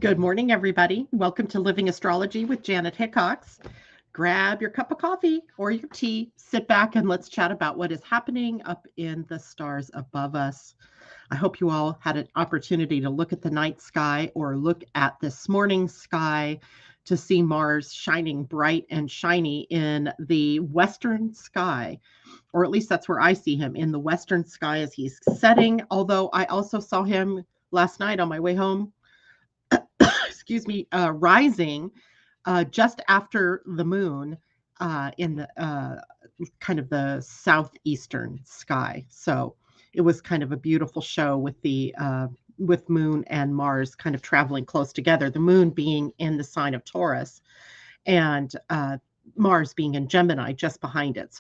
Good morning, everybody. Welcome to Living Astrology with Janet Hickox. Grab your cup of coffee or your tea, sit back, and let's chat about what is happening up in the stars above us. I hope you all had an opportunity to look at the night sky or look at this morning's sky to see Mars shining bright and shiny in the western sky, or at least that's where I see him in the western sky as he's setting. Although I also saw him last night on my way home excuse me, rising just after the moon in the kind of the southeastern sky. So it was kind of a beautiful show with the with Moon and Mars kind of traveling close together. The Moon being in the sign of Taurus, and Mars being in Gemini just behind it.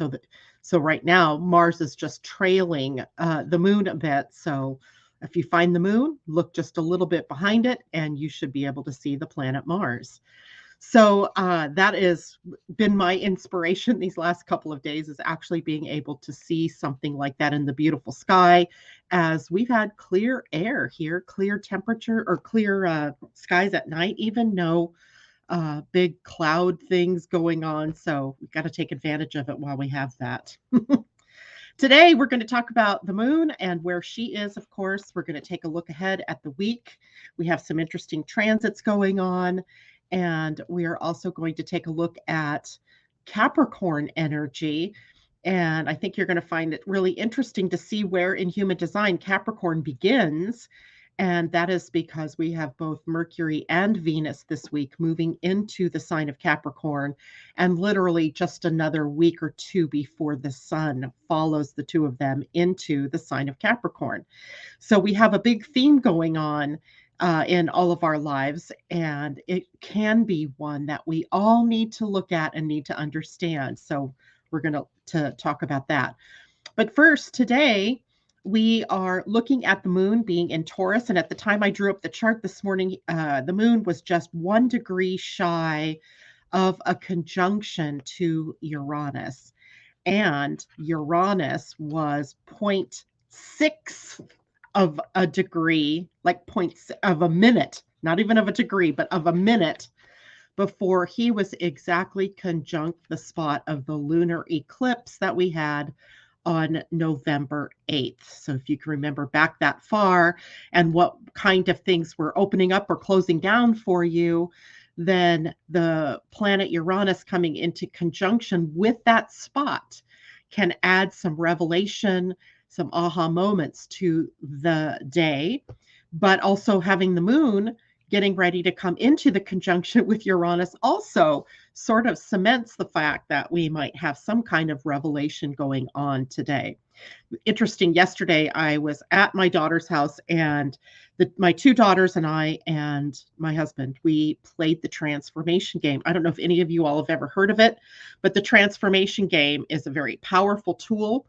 So right now Mars is just trailing the Moon a bit. So if you find the Moon, look just a little bit behind it, and you should be able to see the planet Mars. So that has been my inspiration these last couple of days, is actually being able to see something like that in the beautiful sky, as we've had clear air here, clear temperature, or clear skies at night, even no big cloud things going on. So we've got to take advantage of it while we have that. Today, we're going to talk about the moon and where she is, of course. We're going to take a look ahead at the week. We have some interesting transits going on. And we are also going to take a look at Capricorn energy. And I think you're going to find it really interesting to see where in human design Capricorn begins. And that is because we have both Mercury and Venus this week moving into the sign of Capricorn, and literally just another week or two before the sun follows the two of them into the sign of Capricorn. So we have a big theme going on in all of our lives, and it can be one that we all need to look at and need to understand. So we're going to talk about that. But first, today, we are looking at the moon being in Taurus. And at the time I drew up the chart this morning, the moon was just 1 degree shy of a conjunction to Uranus. And Uranus was 0.6 of a degree, like points of a minute, not even of a degree, but of a minute before he was exactly conjunct the spot of the lunar eclipse that we had on November 8th. So if you can remember back that far and what kind of things were opening up or closing down for you, then the planet Uranus coming into conjunction with that spot can add some revelation, some aha moments to the day. But also having the moon getting ready to come into the conjunction with Uranus also sort of cements the fact that we might have some kind of revelation going on today. Interesting, yesterday I was at my daughter's house, and my two daughters and I and my husband, we played the transformation game. I don't know if any of you all have ever heard of it, but the transformation game is a very powerful tool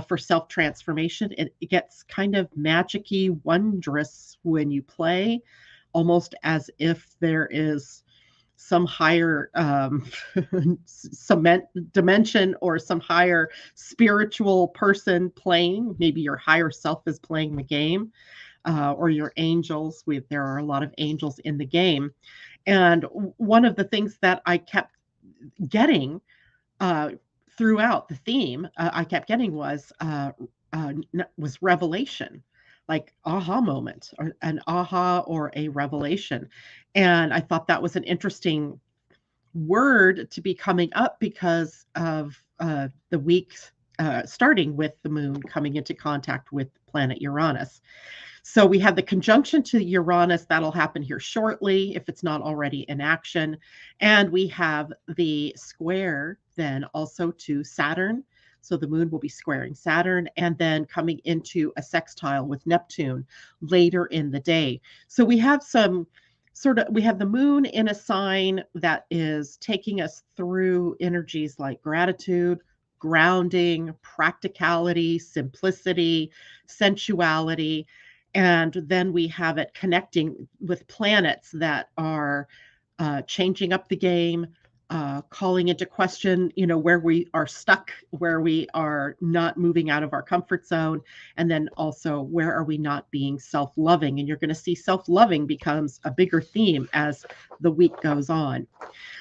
for self-transformation. It gets kind of magic-y, wondrous when you play, almost as if there is some higher cement dimension or some higher spiritual person playing. Maybe your higher self is playing the game, or your angels. There are a lot of angels in the game. And one of the things that I kept getting throughout the theme, I kept getting was revelation, like aha moment, or an aha or a revelation. And I thought that was an interesting word to be coming up because of the week starting with the moon coming into contact with planet Uranus. So we have the conjunction to Uranus that'll happen here shortly, if it's not already in action. And we have the square then also to Saturn. So the moon will be squaring Saturn and then coming into a sextile with Neptune later in the day. So we have we have the moon in a sign that is taking us through energies like gratitude, grounding, practicality, simplicity, sensuality. And then we have it connecting with planets that are changing up the game, calling into question, where we are stuck, where we are not moving out of our comfort zone, and then also where are we not being self-loving. And you're going to see self-loving becomes a bigger theme as the week goes on.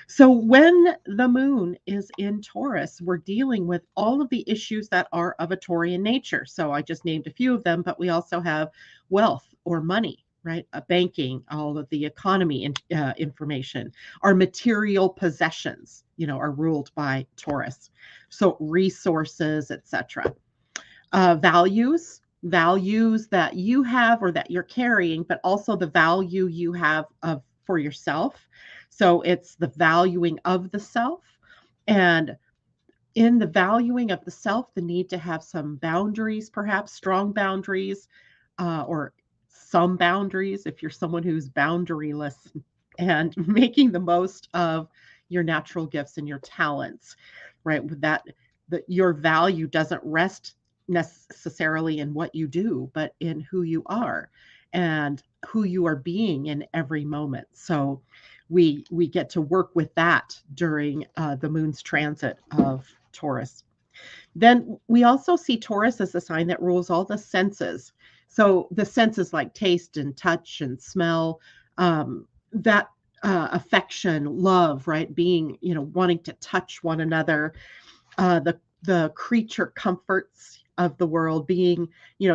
So when the moon is in Taurus, we're dealing with all of the issues that are of a Taurian nature. So I just named a few of them, but we also have wealth or money, right? Banking, all of the economy information. Our material possessions, are ruled by Taurus. So resources, etc. Values that you have or that you're carrying, but also the value you have of for yourself. So it's the valuing of the self. And in the valuing of the self, the need to have some boundaries, perhaps strong boundaries, or some boundaries if you're someone who's boundaryless, and making the most of your natural gifts and your talents, right? With that your value doesn't rest necessarily in what you do, but in who you are and who you are being in every moment. So we get to work with that during the moon's transit of Taurus. Then we also see Taurus as a sign that rules all the senses. So the senses like taste and touch and smell, that affection, love, right? Being, wanting to touch one another, the creature comforts of the world, being,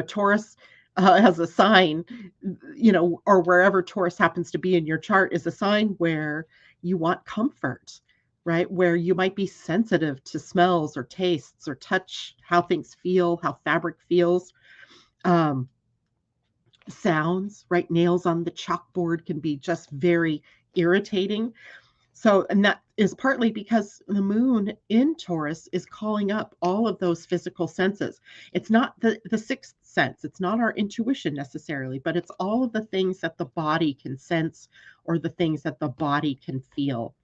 Taurus as a sign, or wherever Taurus happens to be in your chart is a sign where you want comfort, right? Where you might be sensitive to smells or tastes or touch, how things feel, how fabric feels, um, sounds, right? Nails on the chalkboard can be just very irritating. So, and that is partly because the moon in Taurus is calling up all of those physical senses. It's not the sixth sense, it's not our intuition necessarily, but it's all of the things that the body can sense or the things that the body can feel.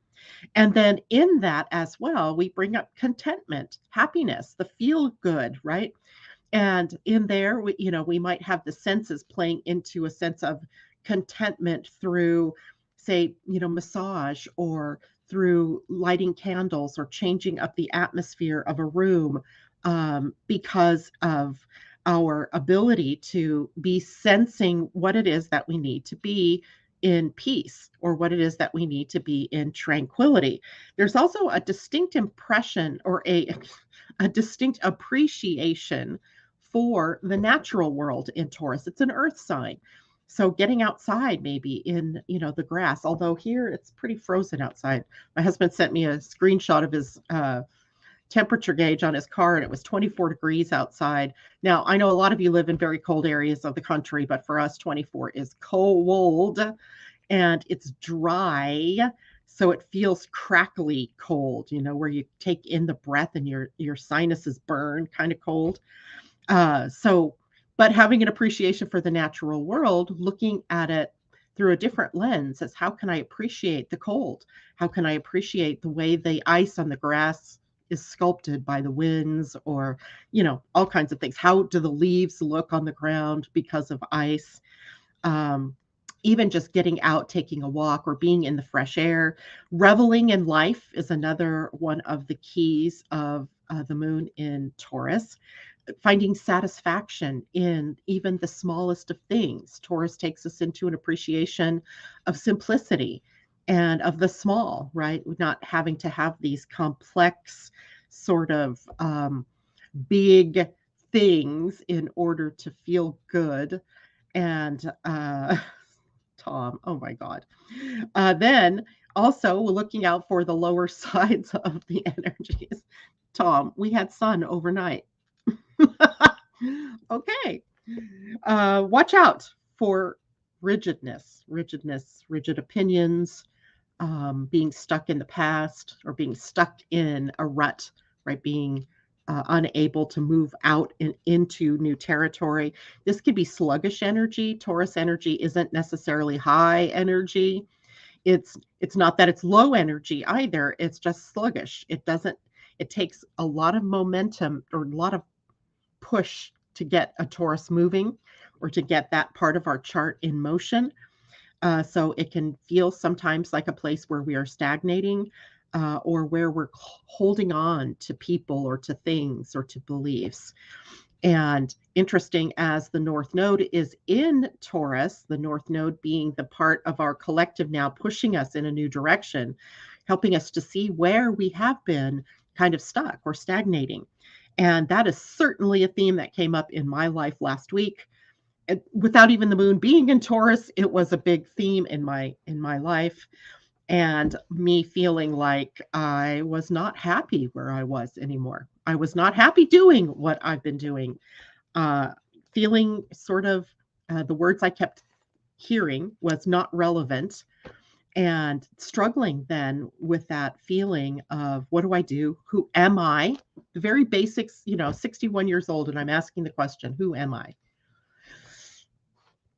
And then in that as well, we bring up contentment, happiness, the feel good, right? And in there, we might have the senses playing into a sense of contentment through, say, massage or through lighting candles or changing up the atmosphere of a room, because of our ability to be sensing what it is that we need to be in peace or what it is that we need to be in tranquility. There's also a distinct impression or a distinct appreciation for the natural world in Taurus. It's an earth sign. So getting outside maybe in, the grass, although here it's pretty frozen outside. My husband sent me a screenshot of his temperature gauge on his car and it was 24 degrees outside. Now, I know a lot of you live in very cold areas of the country, but for us 24 is cold and it's dry. So it feels crackly cold, where you take in the breath and your sinuses burn, kind of cold. But having an appreciation for the natural world, looking at it through a different lens as how can I appreciate the cold? How can I appreciate the way the ice on the grass is sculpted by the winds or, all kinds of things? How do the leaves look on the ground because of ice? Even just getting out, taking a walk or being in the fresh air, reveling in life is another one of the keys of the moon in Taurus. Finding satisfaction in even the smallest of things. Taurus takes us into an appreciation of simplicity and of the small, right? Not having to have these complex sort of big things in order to feel good. And Tom, oh my God. Then also looking out for the lower sides of the energies. Tom, we had sun overnight. Okay. Watch out for rigid opinions, being stuck in the past or being stuck in a rut, right? Being unable to move out into new territory. This could be sluggish energy. Taurus energy isn't necessarily high energy. It's not that it's low energy either. It's just sluggish. It takes a lot of momentum or a lot of push to get a Taurus moving or to get that part of our chart in motion. So it can feel sometimes like a place where we are stagnating. or where we're holding on to people or to things or to beliefs. And interesting, as the North Node is in Taurus, the North Node being the part of our collective now pushing us in a new direction, helping us to see where we have been kind of stuck or stagnating. And that is certainly a theme that came up in my life last week. Without even the moon being in Taurus, it was a big theme in my life, and me feeling like I was not happy where I was anymore. I was not happy doing what I've been doing. Uh, Feeling sort of the words I kept hearing was not relevant, and struggling then with that feeling of what do I do? Who am I? The very basics, 61 years old, and I'm asking the question, who am I?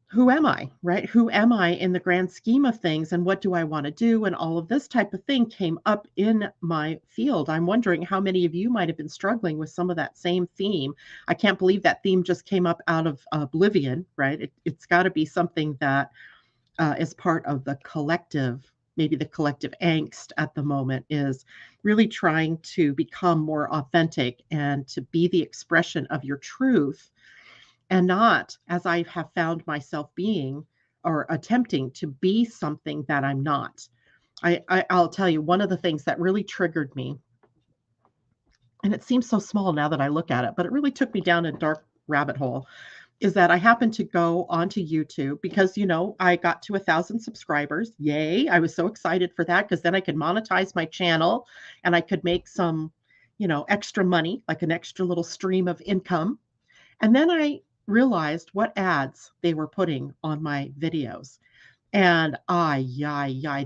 Who am I, right? Who am I in the grand scheme of things, and what do I want to do? And all of this type of thing came up in my field. I'm wondering how many of you might have been struggling with some of that same theme. I can't believe that theme just came up out of oblivion, right? It's got to be something that is part of the collective. Maybe the collective angst at the moment is really trying to become more authentic and to be the expression of your truth, and not, as I have found myself being or attempting to be something that I'm not. I'll tell you, one of the things that really triggered me, and it seems so small now that I look at it, but it really took me down a dark rabbit hole, is that I happened to go onto YouTube because, I got to 1,000 subscribers. Yay. I was so excited for that because then I could monetize my channel and I could make some, extra money, like an extra little stream of income. And then I realized what ads they were putting on my videos. And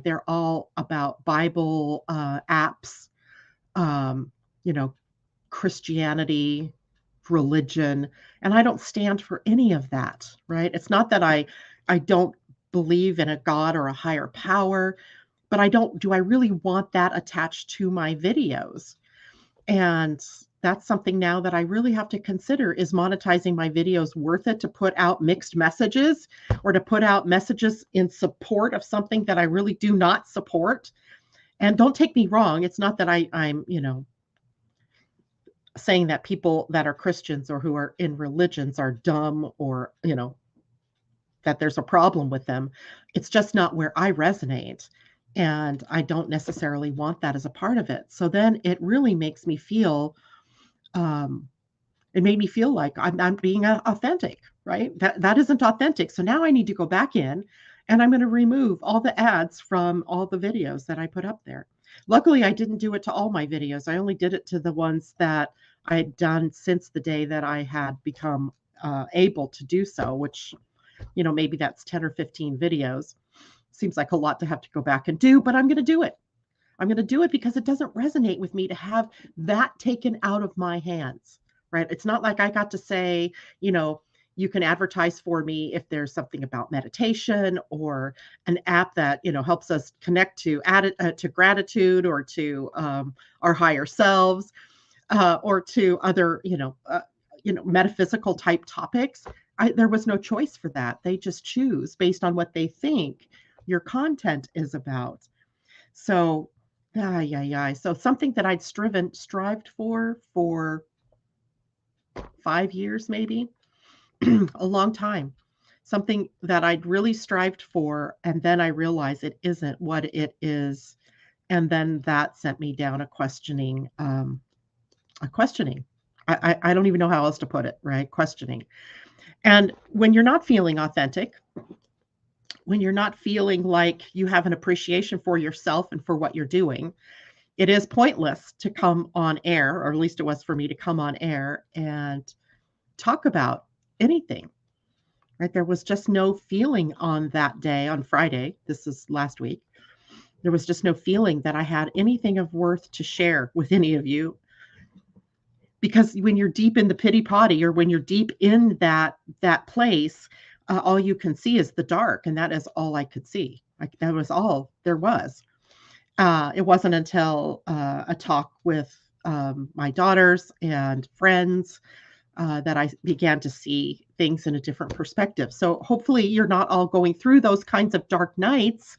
they're all about Bible apps, um, you know, Christianity, religion, and I don't stand for any of that, right? It's not that I don't believe in a God or a higher power, but do I really want that attached to my videos? And that's something now that I really have to consider. Is monetizing my videos worth it to put out mixed messages or to put out messages in support of something that I really do not support? And don't take me wrong. It's not that I'm, saying that people that are Christians or who are in religions are dumb or, that there's a problem with them. It's just not where I resonate. And I don't necessarily want that as a part of it. So then it really makes me feel, um, it made me feel like I'm being authentic, right? That isn't authentic. So now I need to go back in and I'm going to remove all the ads from all the videos that I put up there. Luckily, I didn't do it to all my videos. I only did it to the ones that I had done since the day that I had become able to do so, which, maybe that's 10 or 15 videos. Seems like a lot to have to go back and do, but I'm going to do it. I'm going to do it because it doesn't resonate with me to have that taken out of my hands, right? It's not like I got to say, you can advertise for me if there's something about meditation or an app that, helps us connect to to gratitude or to our higher selves or to other, metaphysical type topics. There was no choice for that. They just choose based on what they think your content is about. So, So something that I'd strived for 5 years, maybe a long time, something that I'd really strived for. And then I realized it isn't what it is. And then that sent me down a questioning. I don't even know how else to put it, right? Questioning. And when you're not feeling authentic, when you're not feeling like you have an appreciation for yourself and for what you're doing, it is pointless to come on air, or at least it was for me to come on air and talk about anything, right? There was just no feeling on that day, on Friday. This is last week. There was just no feeling that I had anything of worth to share with any of you. Because when you're deep in the pity potty, or when you're deep in that place, all you can see is the dark, and that is all I could see. Like, that was all there was. It wasn't until a talk with my daughters and friends that I began to see things in a different perspective. So hopefully you're not all going through those kinds of dark nights,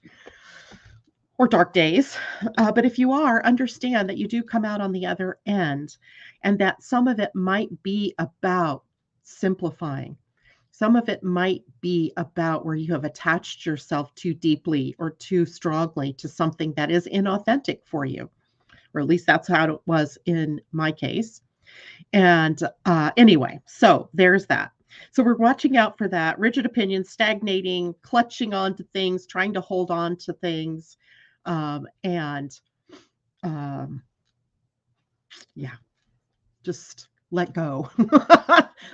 or dark days. But if you are, understand that you do come out on the other end, and that some of it might be about simplifying. Some of it might be about where you have attached yourself too deeply or too strongly to something that is inauthentic for you, or at least that's how it was in my case. And anyway, so there's that. So we're watching out for that rigid opinions, stagnating, clutching on to things, trying to hold on to things. And um, yeah, just let go.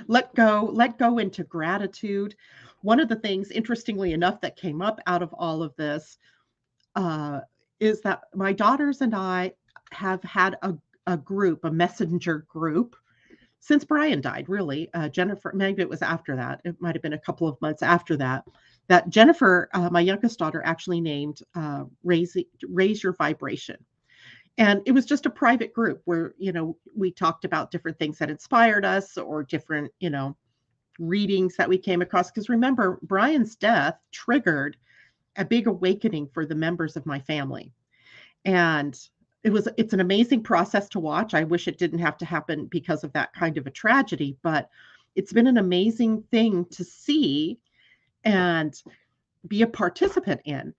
Let go into gratitude. One of the things, interestingly enough, that came up out of all of this uh, is that my daughters and I have had a group, a messenger group, since Brian died, really. Jennifer, maybe it was after that. It might have been a couple of months after that. That Jennifer, my youngest daughter, actually named Raise Your Vibration. And it was just a private group where, we talked about different things that inspired us or different, readings that we came across. Because remember, Brian's death triggered a big awakening for the members of my family. And it's an amazing process to watch. I wish it didn't have to happen because of that kind of a tragedy, but it's been an amazing thing to see and be a participant in.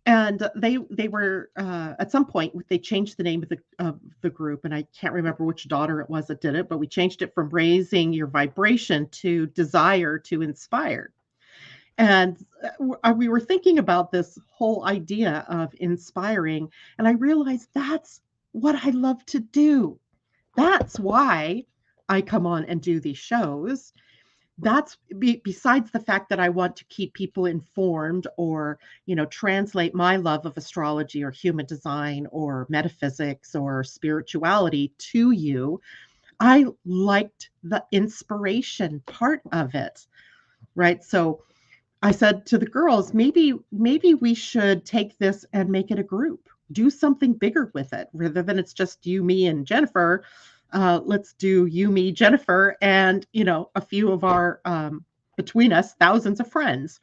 And they were at some point they changed the name of the group, and I can't remember which daughter it was that did it, but we changed it from Raising Your Vibration to Desire to Inspire. And we were thinking about this whole idea of inspiring, and I realized that's what I love to do. That's why I come on and do these shows. That's besides the fact that I want to keep people informed or, translate my love of astrology or human design or metaphysics or spirituality to you. I liked the inspiration part of it, right? So I said to the girls, maybe we should take this and make it a group. Do something bigger with it rather than it's just you, me, and Jennifer. Let's do you, me, Jennifer, and a few of our between us, thousands of friends.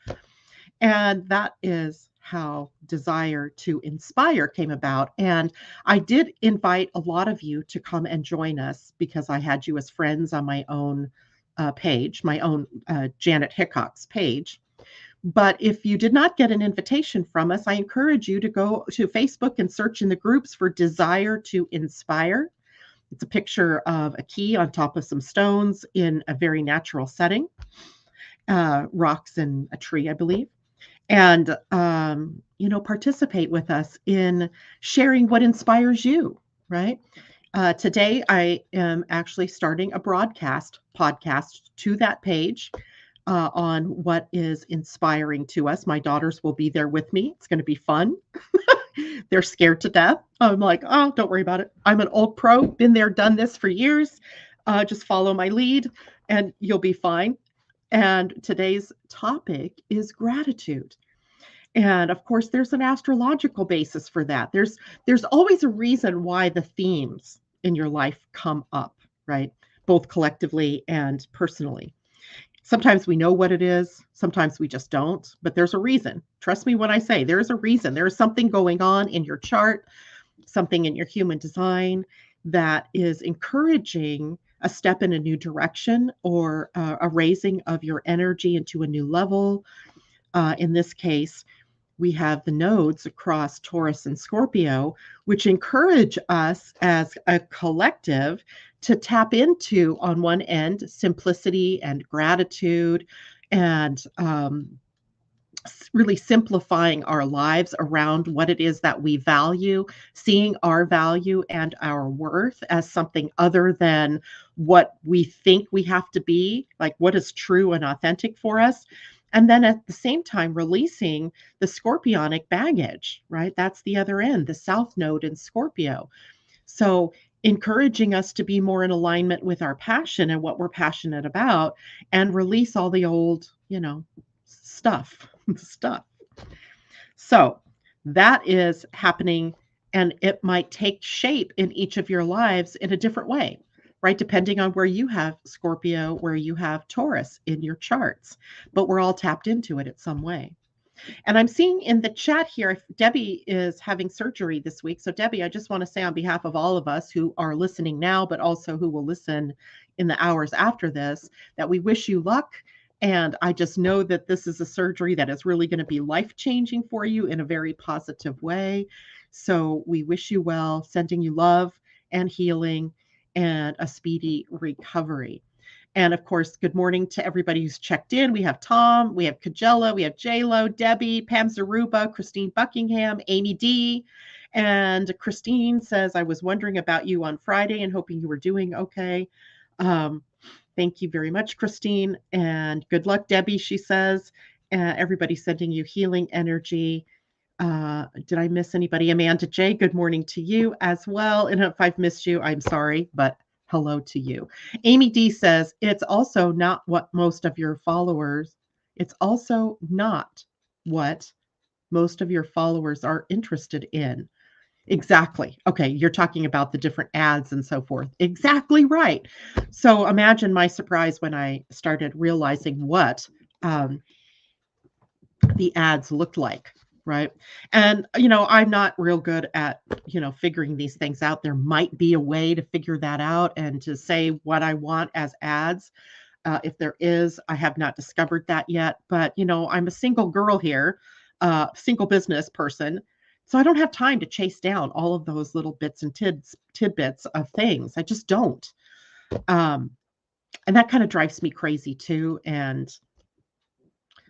And that is how Desire to Inspire came about. And I did invite a lot of you to come and join us because I had you as friends on my own page, my own Janet Hickox page. But if you did not get an invitation from us, I encourage you to go to Facebook and search in the groups for Desire to Inspire. It's a picture of a key on top of some stones in a very natural setting, rocks and a tree, I believe. And, participate with us in sharing what inspires you, right? Today, I am actually starting a podcast to that page on what is inspiring to us. My daughters will be there with me. It's going to be fun. They're scared to death. I'm like, oh, don't worry about it. I'm an old pro, been there, done this for years. Just follow my lead and you'll be fine. And today's topic is gratitude. And of course, there's an astrological basis for that. There's always a reason why the themes in your life come up, right? Both collectively and personally. Sometimes we know what it is, sometimes we just don't, but there's a reason. Trust me when I say there is a reason. There is something going on in your chart, something in your human design that is encouraging a step in a new direction or a raising of your energy into a new level. In this case, we have the nodes across Taurus and Scorpio, which encourage us as a collective to tap into, on one end, simplicity and gratitude and really simplifying our lives around what it is that we value, seeing our value and our worth as something other than what we think we have to be, like what is true and authentic for us. And then at the same time, releasing the scorpionic baggage, right? That's the other end, the South Node in Scorpio. So encouraging us to be more in alignment with our passion and what we're passionate about and release all the old, stuff. So that is happening, and it might take shape in each of your lives in a different way, right? Depending on where you have Scorpio, where you have Taurus in your charts, but we're all tapped into it in some way. And I'm seeing in the chat here, Debbie is having surgery this week. So, Debbie, I just want to say on behalf of all of us who are listening now, but also who will listen in the hours after this, that we wish you luck. And I just know that this is a surgery that is really going to be life changing for you in a very positive way. So, we wish you well, sending you love and healing and a speedy recovery. And of course, good morning to everybody who's checked in. We have Tom, we have Kajella, we have J-Lo, Debbie, Pam Zaruba, Christine Buckingham, Amy D. And Christine says, I was wondering about you on Friday and hoping you were doing okay. Thank you very much, Christine. And good luck, Debbie, she says. Everybody's sending you healing energy. Did I miss anybody? Amanda J, good morning to you as well. And if I've missed you, I'm sorry, but hello to you. Amy D says, it's also not what most of your followers, it's also not what most of your followers are interested in. Exactly. Okay, you're talking about the different ads and so forth. Exactly right. So imagine my surprise when I started realizing what the ads looked like, right? And I'm not real good at figuring these things out. There might be a way to figure that out and to say what I want as ads. If there is, I have not discovered that yet. But I'm a single girl here, single business person, so I don't have time to chase down all of those little bits and tidbits of things. I just don't. And that kind of drives me crazy too. And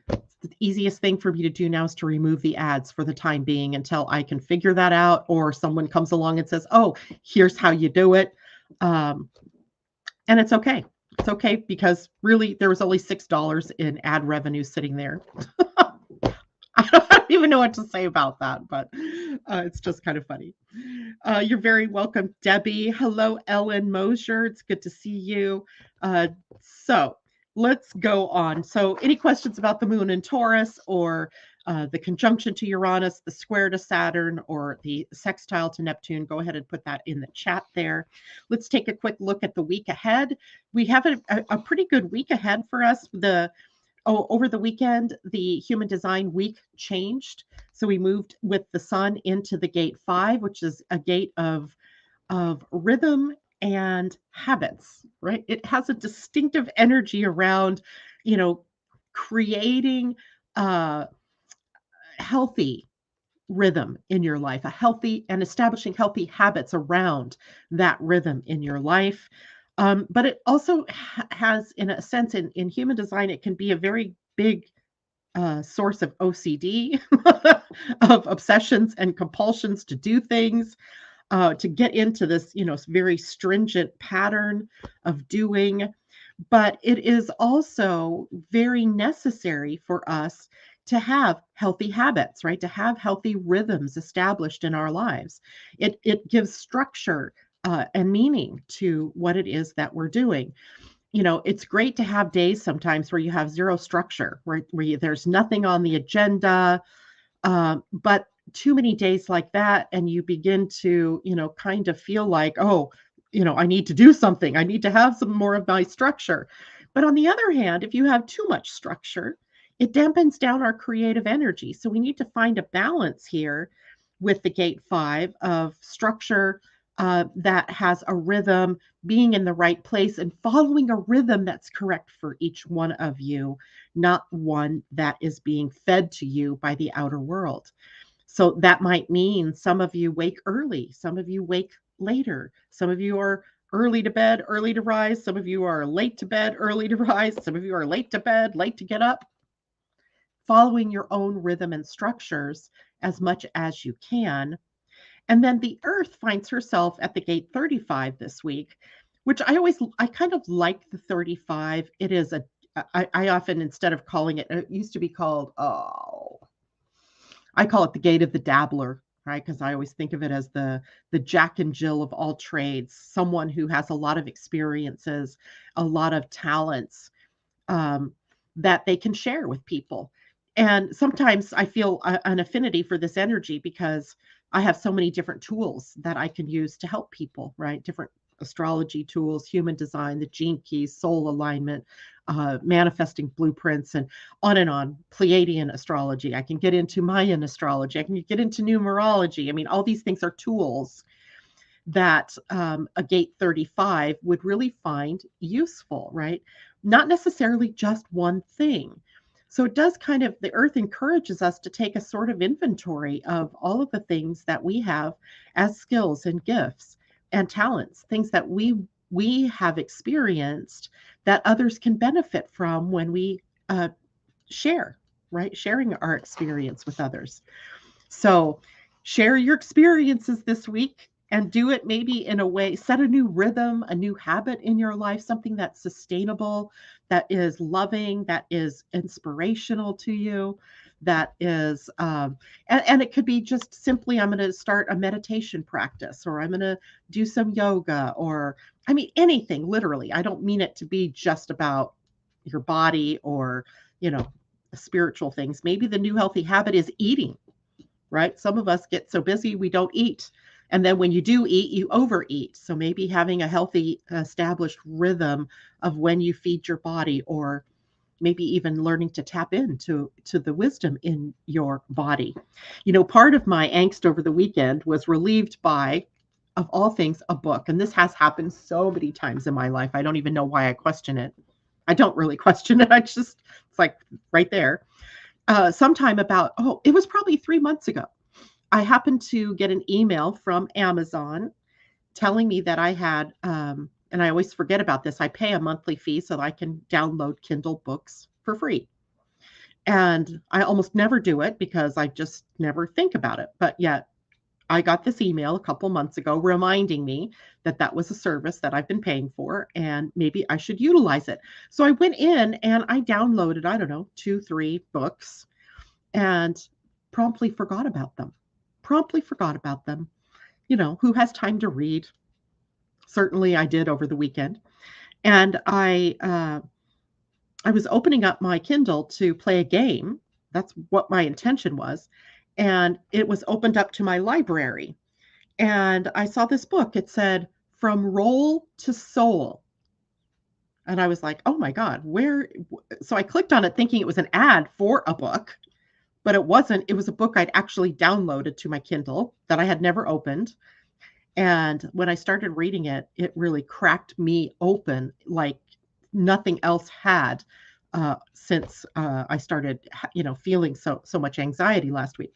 the easiest thing for me to do now is to remove the ads for the time being until I can figure that out, or someone comes along and says, oh, here's how you do it. And it's okay. It's okay because really there was only $6 in ad revenue sitting there. I don't even know what to say about that, but it's just kind of funny. You're very welcome, Debbie. Hello, Ellen Mosier. It's good to see you. So let's go on. So any questions about the moon in Taurus, or the conjunction to Uranus, the square to Saturn, or the sextile to Neptune, go ahead and put that in the chat there. Let's take a quick look at the week ahead. We have a pretty good week ahead for us. Over the weekend, the Human Design Week changed. So we moved with the sun into the gate 5, which is a gate of rhythm and habits, right? It has a distinctive energy around, creating healthy rhythm in your life, and establishing healthy habits around that rhythm in your life. But it also has, in a sense, in human design, it can be a very big source of OCD, of obsessions and compulsions to do things, to get into this, very stringent pattern of doing. But it is also very necessary for us to have healthy habits, right? To have healthy rhythms established in our lives. It gives structure and meaning to what it is that we're doing. It's great to have days sometimes where you have zero structure, where there's nothing on the agenda. But too many days like that, and you begin to, kind of feel like, oh, I need to do something. I need to have some more of my structure. But on the other hand, if you have too much structure, it dampens down our creative energy. So we need to find a balance here with the gate 5 of structure that has a rhythm, being in the right place and following a rhythm that's correct for each one of you, not one that is being fed to you by the outer world. So that might mean some of you wake early, some of you wake later, some of you are early to bed, early to rise, some of you are late to bed, early to rise, some of you are late to bed, late to get up. Following your own rhythm and structures as much as you can. And then the Earth finds herself at the gate 35 this week, which I kind of like the 35. It is I often, instead of calling it used to be called, I call it the gate of the dabbler, right? Because I always think of it as the Jack and Jill of all trades, someone who has a lot of experiences, a lot of talents that they can share with people. And sometimes I feel an affinity for this energy because I have so many different tools that I can use to help people, right? Different astrology tools, human design, the gene keys, soul alignment, manifesting blueprints, and on. Pleiadian astrology. I can get into Mayan astrology. I can get into numerology. I mean, all these things are tools that a gate 35 would really find useful, right? Not necessarily just one thing. So it does kind of, the earth encourages us to take a sort of inventory of all of the things that we have as skills and gifts and talents, things that we have experienced that others can benefit from when we share, right? Sharing our experience with others. So share your experiences this week and do it maybe in a way, set a new rhythm, a new habit in your life, something that's sustainable, that is loving, that is inspirational to you, that is, and it could be just simply, I'm going to start a meditation practice, or I'm going to do some yoga, or I mean, anything, literally. I don't mean it to be just about your body or, spiritual things. Maybe the new healthy habit is eating, right? Some of us get so busy we don't eat. And then when you do eat, you overeat. So maybe having a healthy, established rhythm of when you feed your body, or maybe even learning to tap into the wisdom in your body. Part of my angst over the weekend was relieved by, of all things, a book. And this has happened so many times in my life. I don't even know why I question it. I don't really question it. It's like right there. Sometime about, it was probably 3 months ago. I happened to get an email from Amazon telling me that I had, and I always forget about this, I pay a monthly fee so that I can download Kindle books for free. And I almost never do it because I just never think about it. But yet I got this email a couple months ago reminding me that that was a service that I've been paying for and maybe I should utilize it. So I went in and I downloaded, I don't know, 2, 3 books, and promptly forgot about them. Who has time to read? Certainly I did over the weekend. And I was opening up my Kindle to play a game. That's what my intention was. And it was opened up to my library. And I saw this book. It said, From Role to Soul. And I was like, oh my God, where? So I clicked on it thinking it was an ad for a book, but it wasn't. It was a book I'd actually downloaded to my Kindle that I had never opened. And when I started reading it, it really cracked me open like nothing else had since I started, feeling so much anxiety last week.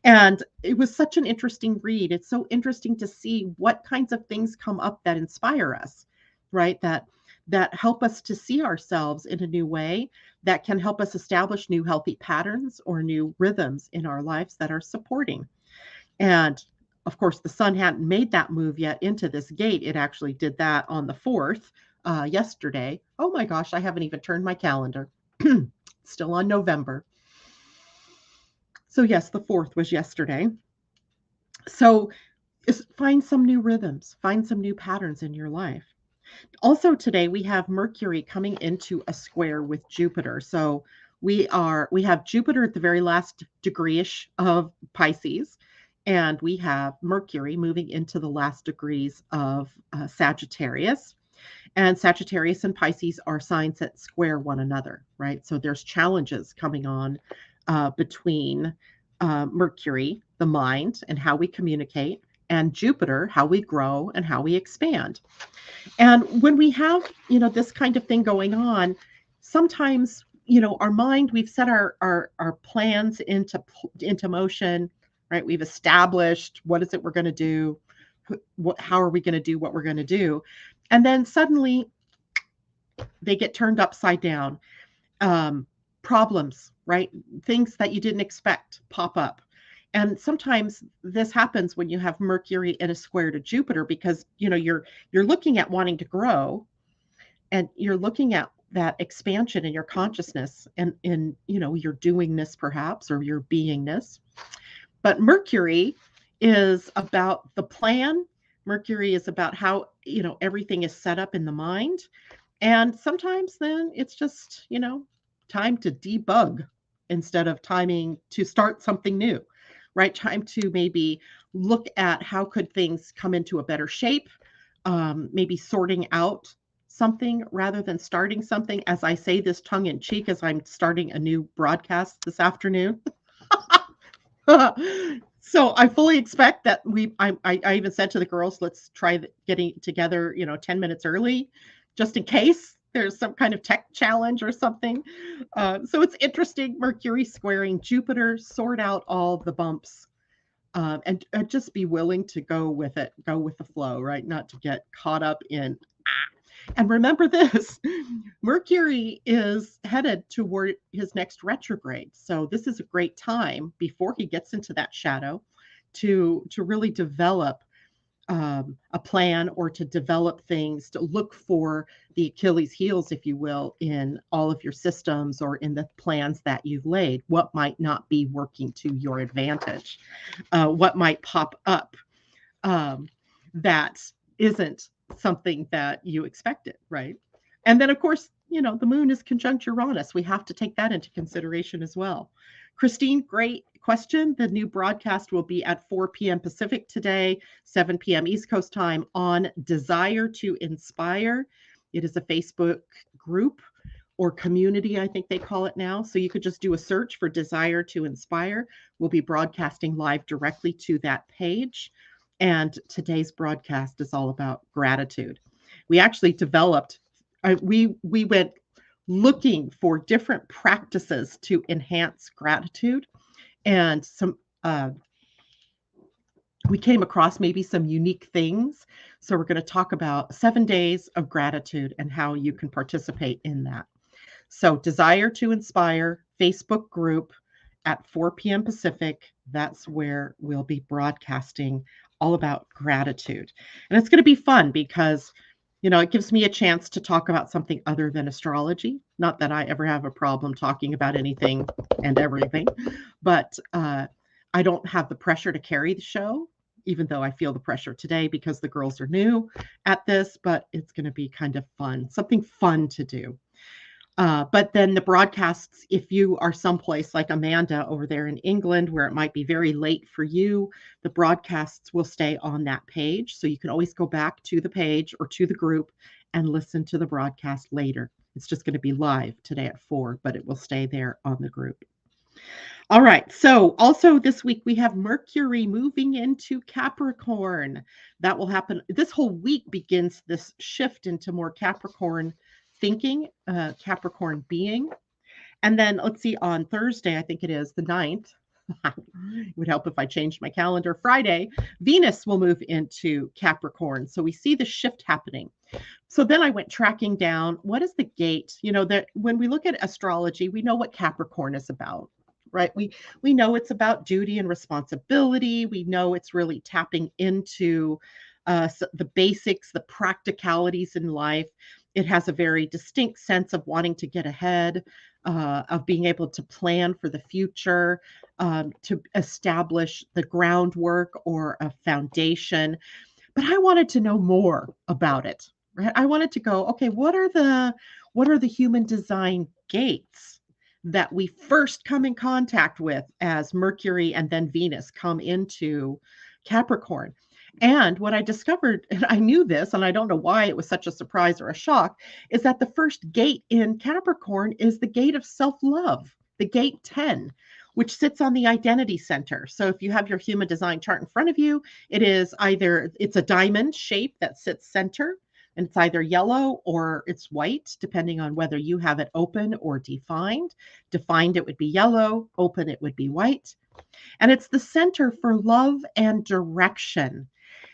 And it was such an interesting read. It's so interesting to see what kinds of things come up that inspire us, right? That help us to see ourselves in a new way, that can help us establish new healthy patterns or new rhythms in our lives that are supporting. And of course, the sun hadn't made that move yet into this gate. It actually did that on the 4th, yesterday. Oh my gosh, I haven't even turned my calendar. Still on November. So yes, the 4th was yesterday. So find some new rhythms, find some new patterns in your life. Also today we have Mercury coming into a square with Jupiter. So we have Jupiter at the very last degree-ish of Pisces, and we have Mercury moving into the last degrees of Sagittarius. And Sagittarius and Pisces are signs that square one another, right? So there's challenges coming on between Mercury, the mind, and how we communicate, and Jupiter, how we grow and how we expand. And when we have, this kind of thing going on, sometimes, our mind, we've set our plans into motion, right? We've established what is it we're going to do, how are we going to do what we're going to do, and then suddenly they get turned upside down. Problems, right? Things that you didn't expect pop up. And sometimes this happens when you have Mercury in a square to Jupiter, because you're looking at wanting to grow, and you're looking at that expansion in your consciousness and in your doingness perhaps, or your beingness. But Mercury is about the plan. Mercury is about how everything is set up in the mind. And sometimes then it's just time to debug instead of timing to start something new, right? Time to maybe look at how could things come into a better shape, maybe sorting out something rather than starting something. As I say this tongue in cheek, as I'm starting a new broadcast this afternoon. So I fully expect that I even said to the girls, let's try getting together, 10 minutes early, just in case there's some kind of tech challenge or something. So it's interesting. Mercury squaring Jupiter, sort out all the bumps, and just be willing to go with it, go with the flow, right? Not to get caught up in. And remember this, Mercury is headed toward his next retrograde. So this is a great time before he gets into that shadow to really develop a plan, or to develop things, to look for the Achilles heels, if you will, in all of your systems or in the plans that you've laid. What might not be working to your advantage? What might pop up that isn't something that you expected, right? And then, of course, the moon is conjunct Uranus. We have to take that into consideration as well. Christine, great question. The new broadcast will be at 4 p.m. Pacific today, 7 p.m. East Coast time, on Desire to Inspire. It is a Facebook group or community, I think they call it now. So you could just do a search for Desire to Inspire. We'll be broadcasting live directly to that page. And today's broadcast is all about gratitude. We actually developed, we went looking for different practices to enhance gratitude, and we came across maybe some unique things. So we're going to talk about 7 days of gratitude and how you can participate in that. So Desire to Inspire Facebook group at 4 p.m. Pacific. That's where we'll be broadcasting all about gratitude. And it's going to be fun because, it gives me a chance to talk about something other than astrology. Not that I ever have a problem talking about anything and everything, but I don't have the pressure to carry the show, even though I feel the pressure today because the girls are new at this, but it's going to be kind of fun, something fun to do. But then the broadcasts, if you are someplace like Amanda over there in England, where it might be very late for you, the broadcasts will stay on that page. So you can always go back to the page or to the group and listen to the broadcast later. It's just going to be live today at 4, but it will stay there on the group. All right. So also this week we have Mercury moving into Capricorn. That will happen. This whole week begins this shift into more Capricorn thinking, Capricorn being. And then let's see, on Thursday, I think it is the 9th. It would help if I changed my calendar. Friday, Venus will move into Capricorn. So we see the shift happening. So then I went tracking down, what is the gate? That when we look at astrology, we know what Capricorn is about, right? We know it's about duty and responsibility. We know it's really tapping into the basics, the practicalities in life. It has a very distinct sense of wanting to get ahead, of being able to plan for the future, to establish the groundwork or a foundation. But I wanted to know more about it, right? I wanted to go, okay, what are the human design gates that we first come in contact with as Mercury and then Venus come into Capricorn? And what I discovered, and I knew this, and I don't know why it was such a surprise or a shock, is that the first gate in Capricorn is the gate of self-love, the gate 10, which sits on the identity center. So if you have your human design chart in front of you, it's a diamond shape that sits center, and it's either yellow or it's white, depending on whether you have it open or defined. Defined, it would be yellow. Open, it would be white. And it's the center for love and direction.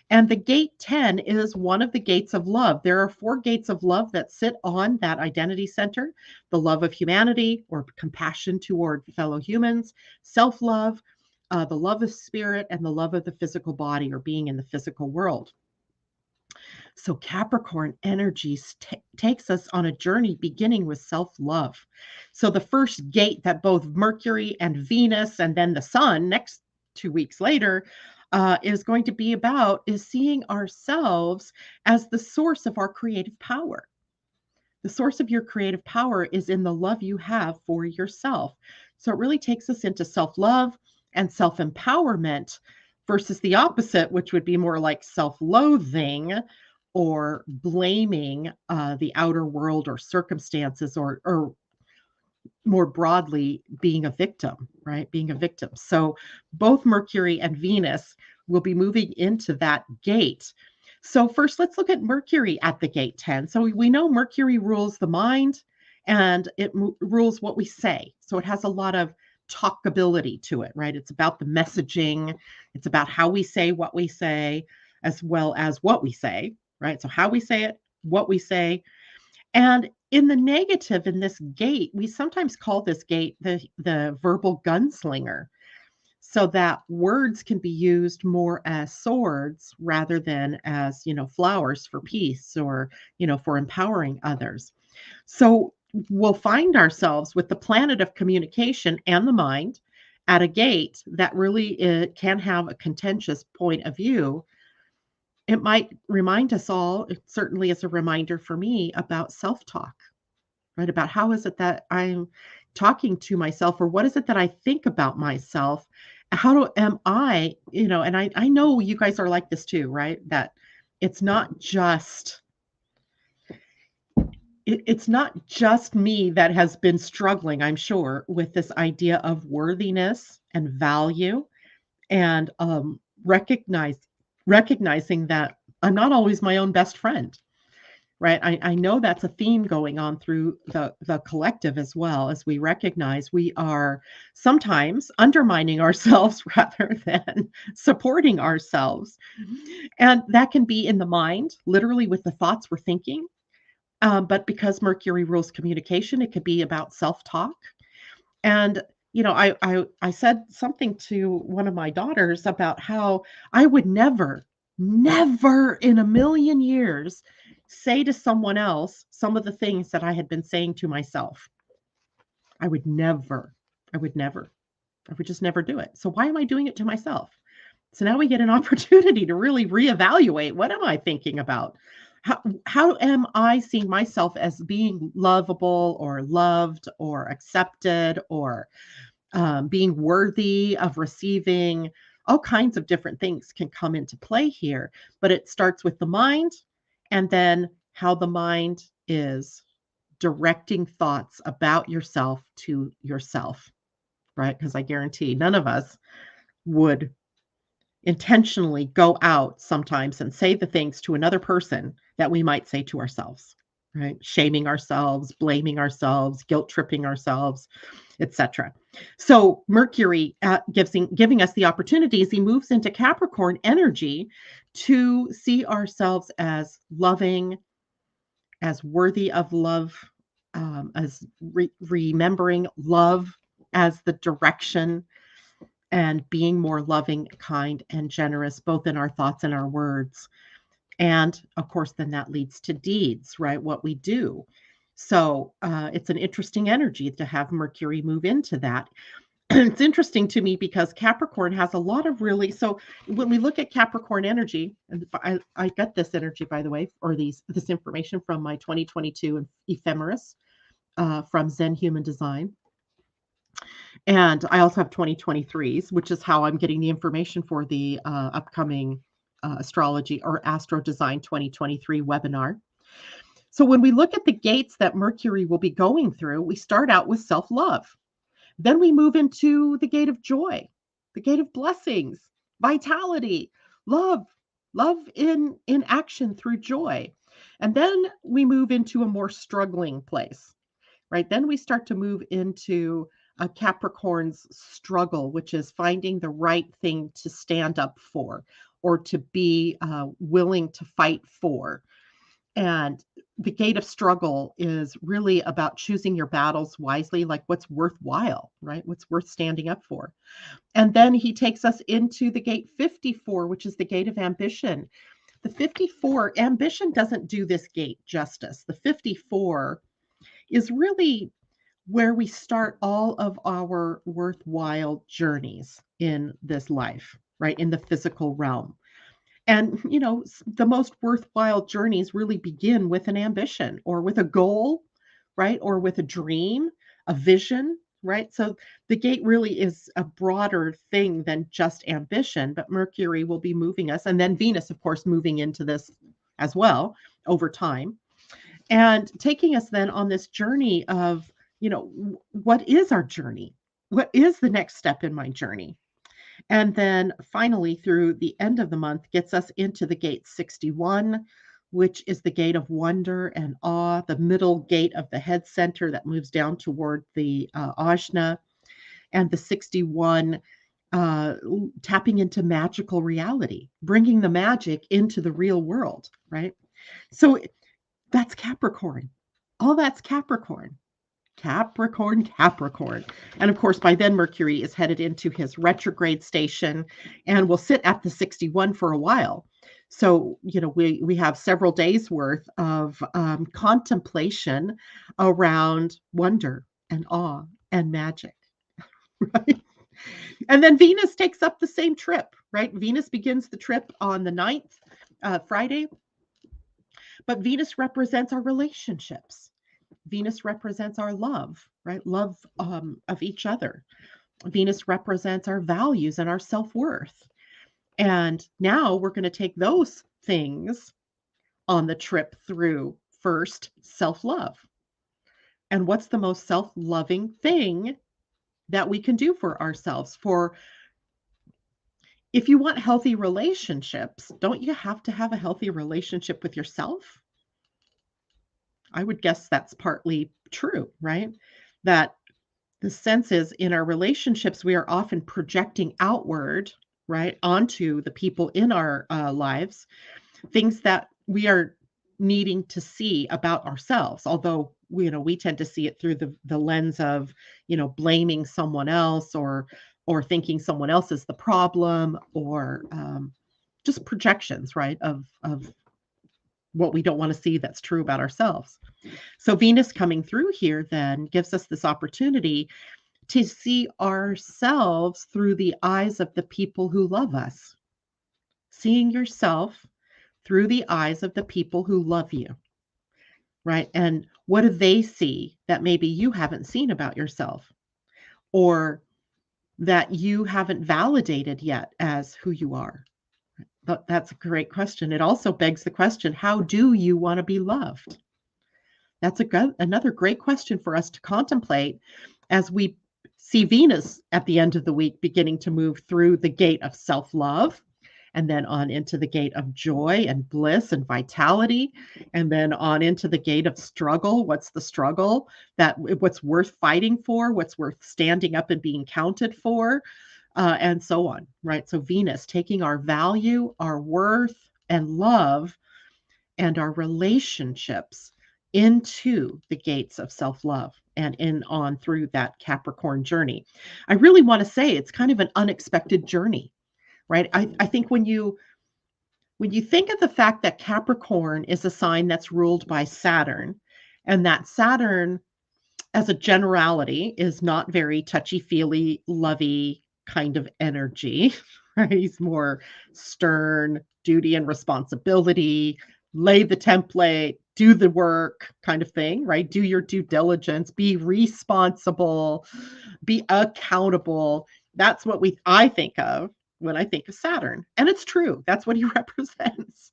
And the gate 10 is one of the gates of love. There are 4 gates of love that sit on that identity center: the love of humanity or compassion toward fellow humans, self-love, the love of spirit, and the love of the physical body or being in the physical world. So Capricorn energy takes us on a journey beginning with self-love. So the first gate that both Mercury and Venus and then the sun next 2 weeks later is going to be about is seeing ourselves as the source of our creative power. The source of your creative power is in the love you have for yourself. So it really takes us into self-love and self-empowerment versus the opposite, which would be more like self-loathing or blaming the outer world or circumstances, or more broadly, being a victim, right? Being a victim. So both Mercury and Venus will be moving into that gate. So first, let's look at Mercury at the gate 10. So we know Mercury rules the mind, and it rules what we say. So it has a lot of talkability to it, right? It's about the messaging. It's about how we say what we say, as well as what we say, right? So how we say it, what we say. And in the negative, in this gate, we sometimes call this gate the verbal gunslinger, so that words can be used more as swords rather than as, flowers for peace, or, for empowering others. So we'll find ourselves with the planet of communication and the mind at a gate that really can have a contentious point of view. It might remind us all, it certainly is a reminder for me, about self-talk, right? About how is it that I'm talking to myself, or what is it that I think about myself? Am I, and I know you guys are like this too, right? That it's not just it's not just me that has been struggling, I'm sure, with this idea of worthiness and value, and recognizing that I'm not always my own best friend, right? I know that's a theme going on through the collective, as well, as we recognize we are sometimes undermining ourselves rather than supporting ourselves. And that can be in the mind, literally with the thoughts we're thinking. But because Mercury rules communication, it could be about self-talk. And I said something to one of my daughters about how I would never in a million years say to someone else some of the things that I had been saying to myself. I would never. I would never. I would just never do it. So why am I doing it to myself? So now we get an opportunity to really reevaluate, what am I thinking about? How am I seeing myself as being lovable or loved or accepted, or being worthy of receiving? All kinds of different things can come into play here, but it starts with the mind, and then how the mind is directing thoughts about yourself to yourself, right? Because I guarantee none of us would intentionally go out sometimes and say the things to another person that we might say to ourselves, right? Shaming ourselves, blaming ourselves, guilt tripping ourselves, etc. So Mercury giving us the opportunity, as he moves into Capricorn energy, to see ourselves as loving, as worthy of love, as remembering love as the direction, and being more loving, kind, and generous, both in our thoughts and our words. And of course, then that leads to deeds, right? What we do. So it's an interesting energy to have Mercury move into that. It's interesting to me because Capricorn has a lot of really, so when we look at Capricorn energy, and I got this energy, by the way, or this information from my 2022 ephemeris from Zen Human Design. And I also have 2023s, which is how I'm getting the information for the upcoming Astrology or Astro Design 2023 webinar. So when we look at the gates that Mercury will be going through, we start out with self-love. Then we move into the gate of joy, the gate of blessings, vitality, love in action through joy. And then we move into a more struggling place, right? Then we start to move into a Capricorn's struggle, which is finding the right thing to stand up for, or to be willing to fight for. And the gate of struggle is really about choosing your battles wisely, like what's worthwhile, right? What's worth standing up for. And then he takes us into the gate 54, which is the gate of ambition. The 54, ambition doesn't do this gate justice. The 54 is really where we start all of our worthwhile journeys in this life, right? In the physical realm. And, the most worthwhile journeys really begin with an ambition, or with a goal, right? Or with a dream, a vision, right? So the gate really is a broader thing than just ambition, but Mercury will be moving us. And then Venus, of course, moving into this as well over time, and taking us then on this journey of, what is our journey? What is the next step in my journey? And then finally, through the end of the month, gets us into the gate 61, which is the gate of wonder and awe, the middle gate of the head center that moves down toward the ajna, and the 61 tapping into magical reality, bringing the magic into the real world, right? So that's Capricorn. All that's Capricorn. Capricorn, Capricorn. And of course, by then, Mercury is headed into his retrograde station and will sit at the 61 for a while. So, we have several days worth of contemplation around wonder and awe and magic, right? And then Venus takes up the same trip, right? Venus begins the trip on the 9th, Friday, but Venus represents our relationships. Venus represents our love, right? Love of each other. Venus represents our values and our self-worth. And now we're going to take those things on the trip through first self-love. And what's the most self-loving thing that we can do for ourselves? If you want healthy relationships, don't you have to have a healthy relationship with yourself? I would guess that's partly true, right? That the sense is in our relationships, we are often projecting outward, right, onto the people in our lives, things that we are needing to see about ourselves. Although, we tend to see it through the lens of, blaming someone else or thinking someone else is the problem, or just projections, right, of what we don't want to see that's true about ourselves. So Venus coming through here then gives us this opportunity to see ourselves through the eyes of the people who love us. Seeing yourself through the eyes of the people who love you, right? And what do they see that maybe you haven't seen about yourself, or that you haven't validated yet as who you are? But that's a great question. It also begs the question, how do you want to be loved? That's another great question for us to contemplate as we see Venus at the end of the week beginning to move through the gate of self-love, and then on into the gate of joy and bliss and vitality, and then on into the gate of struggle. What's the struggle? What's worth fighting for? What's worth standing up and being counted for? And so on, right? So Venus taking our value, our worth, and love, and our relationships into the gates of self-love and in on through that Capricorn journey. I really want to say it's kind of an unexpected journey, right? I think when you think of the fact that Capricorn is a sign that's ruled by Saturn, and that Saturn, as a generality, is not very touchy-feely, lovey kind of energy, right? He's more stern, duty and responsibility, lay the template, do the work kind of thing, right? Do your due diligence, be responsible, be accountable. That's what I think of when I think of Saturn. And it's true. That's what he represents.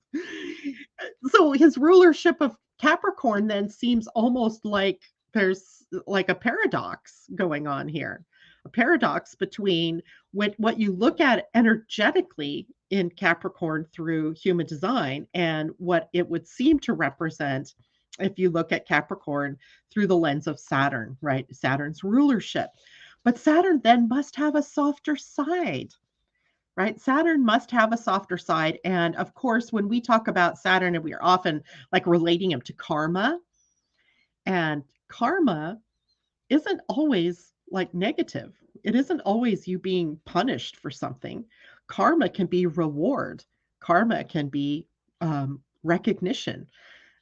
So his rulership of Capricorn then seems almost like there's like a paradox going on here. A paradox between what you look at energetically in Capricorn through human design and what it would seem to represent if you look at Capricorn through the lens of Saturn, right? Saturn's rulership. But Saturn then must have a softer side, right? Saturn must have a softer side. And of course, when we talk about Saturn, and we are often like relating him to karma, and karma isn't always like negative. It isn't always you being punished for something. Karma can be reward. Karma can be recognition.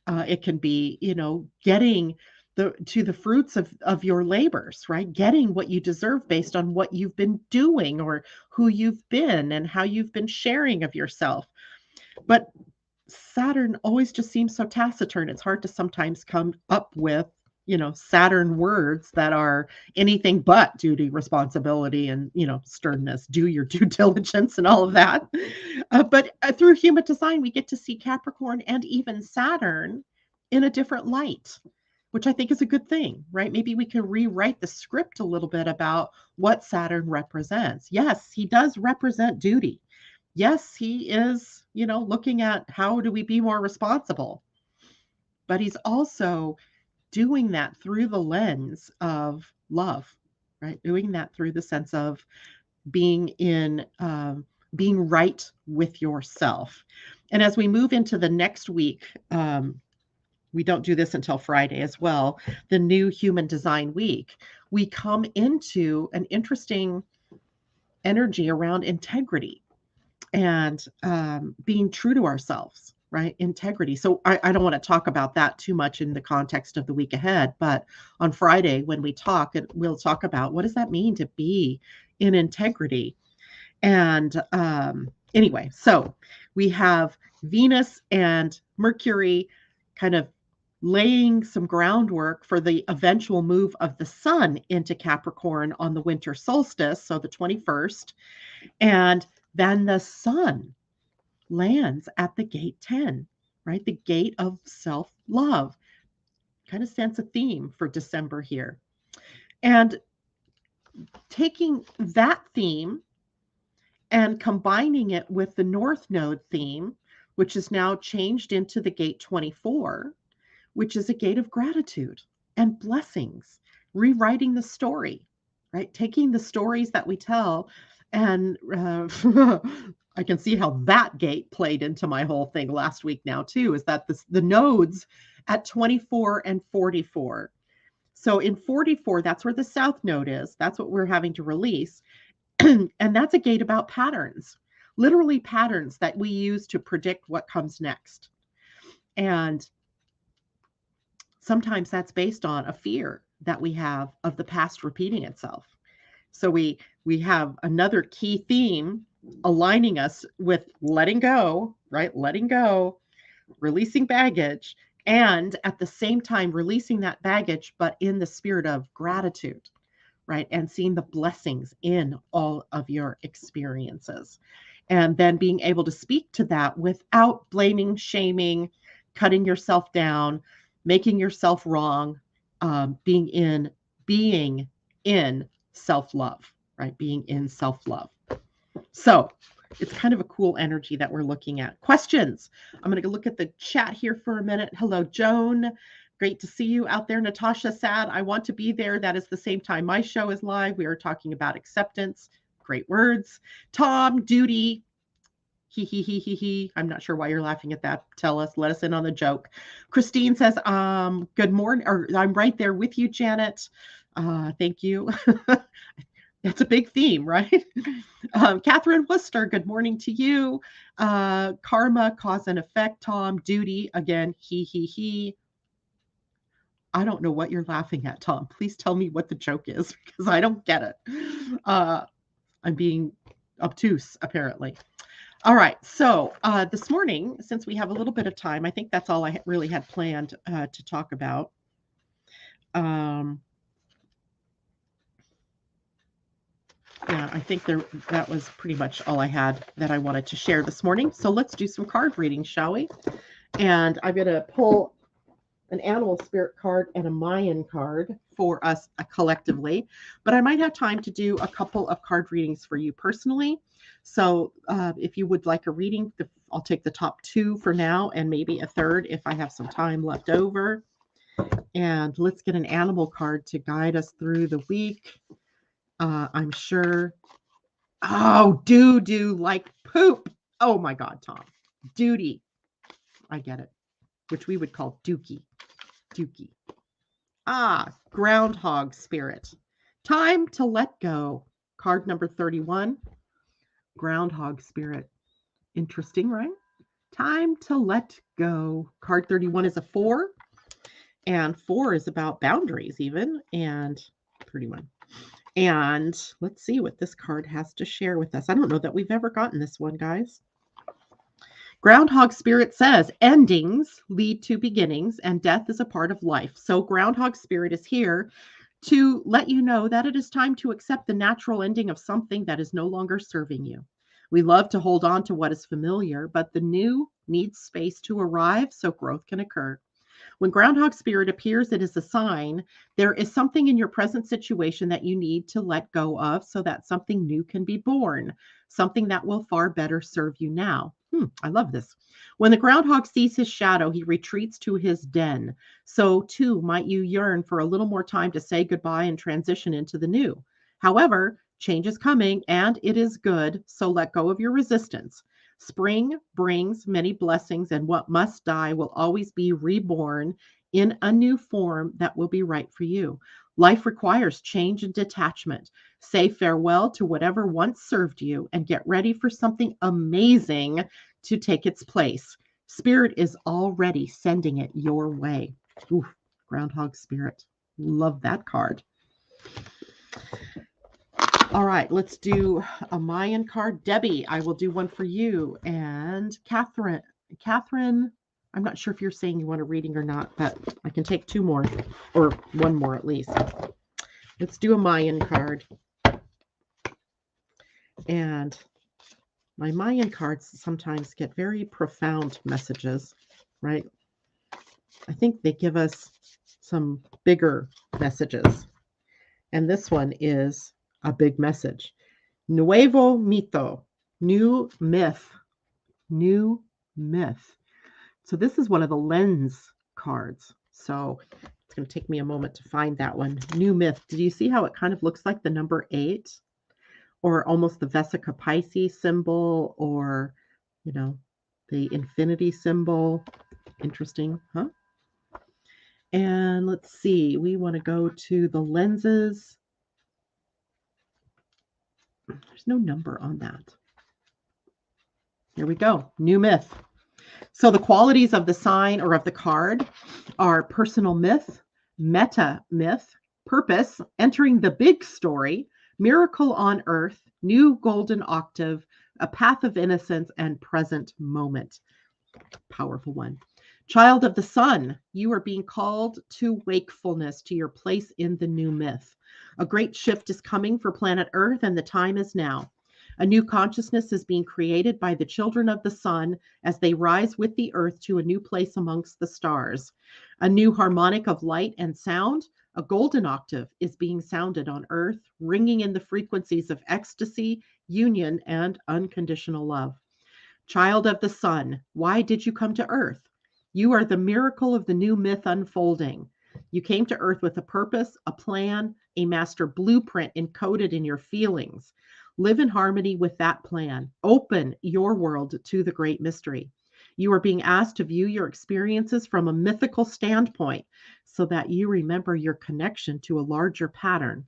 It can be, getting to the fruits of your labors, right? Getting what you deserve based on what you've been doing or who you've been and how you've been sharing of yourself. But Saturn always just seems so taciturn. It's hard to sometimes come up with Saturn words that are anything but duty, responsibility, and, sternness. Do your due diligence and all of that. But through human design, we get to see Capricorn and even Saturn in a different light, which I think is a good thing, right? Maybe we can rewrite the script a little bit about what Saturn represents. Yes, he does represent duty. Yes, he is, looking at how do we be more responsible. But he's also doing that through the lens of love, right? Doing that through the sense of being right with yourself. And as we move into the next week, we don't do this until Friday as well, the new human design week, we come into an interesting energy around integrity and being true to ourselves, right? Integrity. So I don't want to talk about that too much in the context of the week ahead, but on Friday when we talk, we'll talk about what does that mean to be in integrity. And anyway, so we have Venus and Mercury kind of laying some groundwork for the eventual move of the sun into Capricorn on the winter solstice, so the 21st. And then the sun lands at the gate 10, right? The gate of self love. Kind of sense a theme for December here. And taking that theme and combining it with the North Node theme, which is now changed into the gate 24, which is a gate of gratitude and blessings, rewriting the story, right? Taking the stories that we tell. And I can see how that gate played into my whole thing last week now, too, is that the nodes at 24 and 44. So in 44, that's where the South Node is. That's what we're having to release. And that's a gate about patterns, literally patterns that we use to predict what comes next. And sometimes that's based on a fear that we have of the past repeating itself. So we have another key theme aligning us with letting go, right? Letting go, releasing baggage, and at the same time releasing that baggage, but in the spirit of gratitude, right? And seeing the blessings in all of your experiences. And then being able to speak to that without blaming, shaming, cutting yourself down, making yourself wrong, being in self-love, right? Being in self-love. So it's kind of a cool energy that we're looking at. Questions? I'm going to look at the chat here for a minute. Hello, Joan. Great to see you out there. Natasha, sad. I want to be there. That is the same time my show is live. We are talking about acceptance. Great words. Tom, duty. He. I'm not sure why you're laughing at that. Tell us. Let us in on the joke. Christine says, good morning. Or I'm right there with you, Janet. Thank you. That's a big theme, right? Catherine Worcester, good morning to you. Karma, cause and effect, Tom. Duty, again, he. I don't know what you're laughing at, Tom. Please tell me what the joke is because I don't get it. I'm being obtuse, apparently. All right. So this morning, since we have a little bit of time, I think that's all I really had planned to talk about. Yeah, I think that was pretty much all I had that I wanted to share this morning. So let's do some card reading, shall we? And I'm going to pull an animal spirit card and a Mayan card for us collectively. But I might have time to do a couple of card readings for you personally. So if you would like a reading, I'll take the top two for now and maybe a third if I have some time left over. And let's get an animal card to guide us through the week. I'm sure. Oh, do like poop. Oh my God, Tom. Duty. I get it. Which we would call dookie. Dookie. Groundhog spirit. Time to let go. Card number 31. Groundhog spirit. Interesting, right? Time to let go. Card 31 is a 4. And 4 is about boundaries even. And 31. And let's see what this card has to share with us. I don't know that we've ever gotten this one, guys. Groundhog Spirit says endings lead to beginnings and death is a part of life. So Groundhog Spirit is here to let you know that it is time to accept the natural ending of something that is no longer serving you. We love to hold on to what is familiar, but the new needs space to arrive so growth can occur. When Groundhog Spirit appears, it is a sign there is something in your present situation that you need to let go of so that something new can be born, something that will far better serve you now. I love this. When the groundhog sees his shadow, he retreats to his den. So, too, might you yearn for a little more time to say goodbye and transition into the new. However, change is coming and it is good, so let go of your resistance. Spring brings many blessings, and what must die will always be reborn in a new form that will be right for you. Life requires change and detachment. Say farewell to whatever once served you and get ready for something amazing to take its place. Spirit is already sending it your way. Ooh, Groundhog Spirit. Love that card. All right, let's do a Mayan card. Debbie, I will do one for you. And Catherine, I'm not sure if you're saying you want a reading or not, but I can take two more or one more at least. Let's do a Mayan card. And my Mayan cards sometimes get very profound messages, right? I think they give us some bigger messages. And this one is a big message. Nuevo mito, new myth, new myth. So this is one of the lens cards. So it's going to take me a moment to find that one. New myth. Did you see how it kind of looks like the number 8 or almost the Vesica Pisces symbol or, you know, the infinity symbol? Interesting, huh? And let's see, we want to go to the lenses. There's no number on that. Here we go. New myth. So the qualities of the sign or of the card are personal myth, meta myth, purpose, entering the big story, miracle on earth, new golden octave, a path of innocence, and present moment. Powerful one. Child of the sun, you are being called to wakefulness, to your place in the new myth. A great shift is coming for planet Earth, and the time is now. A new consciousness is being created by the children of the sun as they rise with the earth to a new place amongst the stars. A new harmonic of light and sound, a golden octave, is being sounded on earth, ringing in the frequencies of ecstasy, union, and unconditional love. Child of the sun, why did you come to earth? You are the miracle of the new myth unfolding. You came to earth with a purpose, a plan, a master blueprint encoded in your feelings. Live in harmony with that plan. Open your world to the great mystery. You are being asked to view your experiences from a mythical standpoint so that you remember your connection to a larger pattern.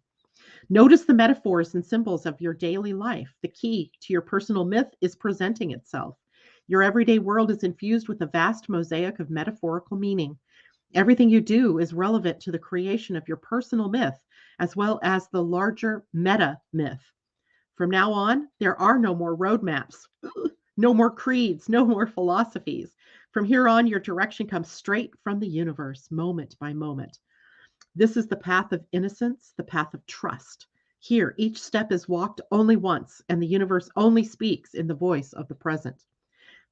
Notice the metaphors and symbols of your daily life. The key to your personal myth is presenting itself. Your everyday world is infused with a vast mosaic of metaphorical meaning. Everything you do is relevant to the creation of your personal myth, as well as the larger meta myth. From now on, there are no more roadmaps, no more creeds, no more philosophies. From here on, your direction comes straight from the universe, moment by moment. This is the path of innocence, the path of trust. Here, each step is walked only once, and the universe only speaks in the voice of the present.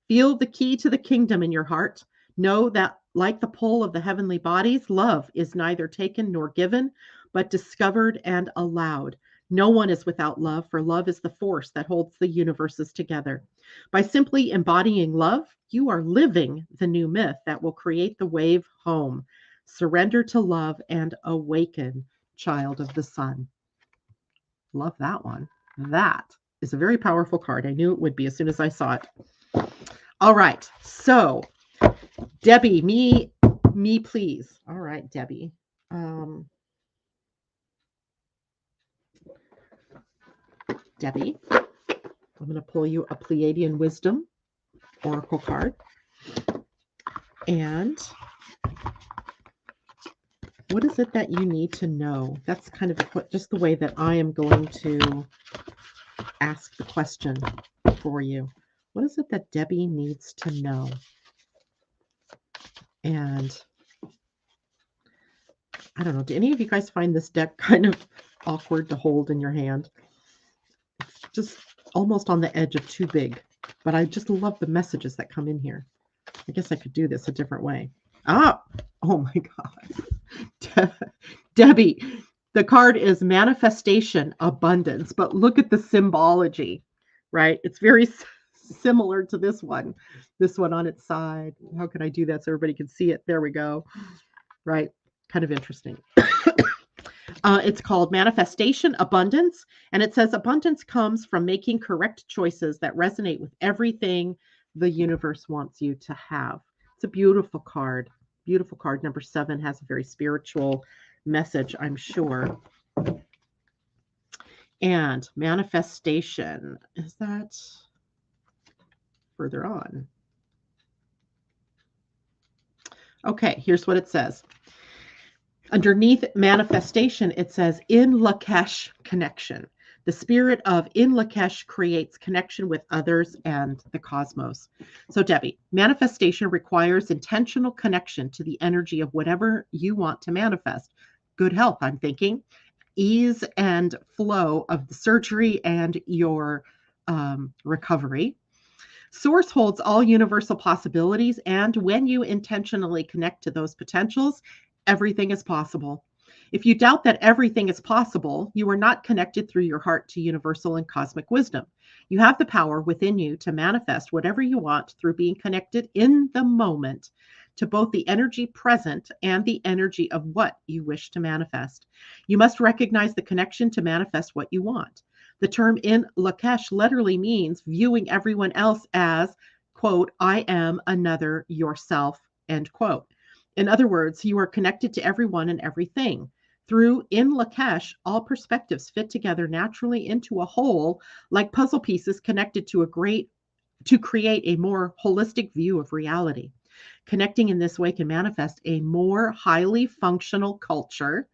Feel the key to the kingdom in your heart. Know that, like the pull of the heavenly bodies, love is neither taken nor given, but discovered and allowed. No one is without love, for love is the force that holds the universes together. By simply embodying love, you are living the new myth that will create the wave home. Surrender to love and awaken, child of the sun. Love that one. That is a very powerful card. I knew it would be as soon as I saw it. All right. So, Debbie, me, please. All right, Debbie. Debbie, I'm going to pull you a Pleiadian Wisdom Oracle card. And what is it that you need to know? That's kind of just the way that I am going to ask the question for you. What is it that Debbie needs to know? And I don't know. Do any of you guys find this deck kind of awkward to hold in your hand? It's just almost on the edge of too big. But I just love the messages that come in here. I guess I could do this a different way. Ah, oh my God. Debbie, the card is manifestation, abundance, but look at the symbology, right? It's very similar to this one on its side. How can I do that so everybody can see it? There we go. Right. Kind of interesting. It's called Manifestation Abundance, and it says abundance comes from making correct choices that resonate with everything the universe wants you to have. It's a beautiful card. Beautiful card. Number 7 has a very spiritual message, I'm sure. And manifestation, is that further on? Okay, here's what it says. Underneath manifestation, it says in Lakesh connection. The spirit of in Lakesh creates connection with others and the cosmos. So Debbie, manifestation requires intentional connection to the energy of whatever you want to manifest. Good health, I'm thinking. Ease and flow of the surgery and your recovery. Source holds all universal possibilities, and when you intentionally connect to those potentials, everything is possible. If you doubt that everything is possible, you are not connected through your heart to universal and cosmic wisdom. You have the power within you to manifest whatever you want through being connected in the moment to both the energy present and the energy of what you wish to manifest. You must recognize the connection to manifest what you want. The term in Lakesh literally means viewing everyone else as, quote, I am another yourself, end quote. In other words, you are connected to everyone and everything. Through in Lakesh, all perspectives fit together naturally into a whole, like puzzle pieces connected to create a more holistic view of reality. Connecting in this way can manifest a more highly functional culture.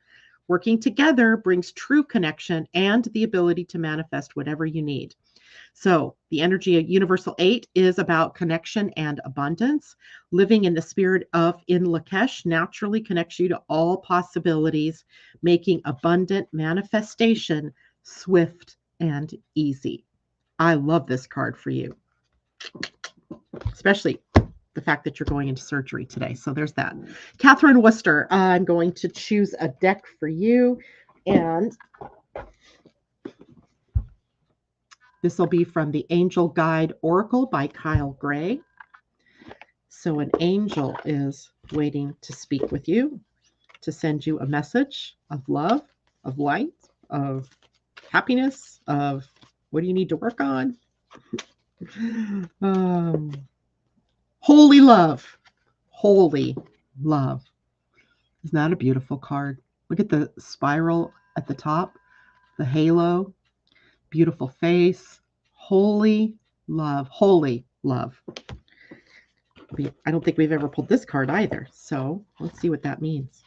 Working together brings true connection and the ability to manifest whatever you need. So the energy of Universal 8 is about connection and abundance. Living in the spirit of in Lakesh naturally connects you to all possibilities, making abundant manifestation swift and easy. I love this card for you, especially the fact that you're going into surgery today. So there's that. Catherine Worcester, I'm going to choose a deck for you, and this will be from the Angel Guide Oracle by Kyle Gray. So an angel is waiting to speak with you, to send you a message of love, of light, of happiness, of what do you need to work on? Holy love. Holy love. Isn't that a beautiful card? Look at the spiral at the top, the halo, beautiful face, holy love, holy love. I don't think we've ever pulled this card either. So let's see what that means.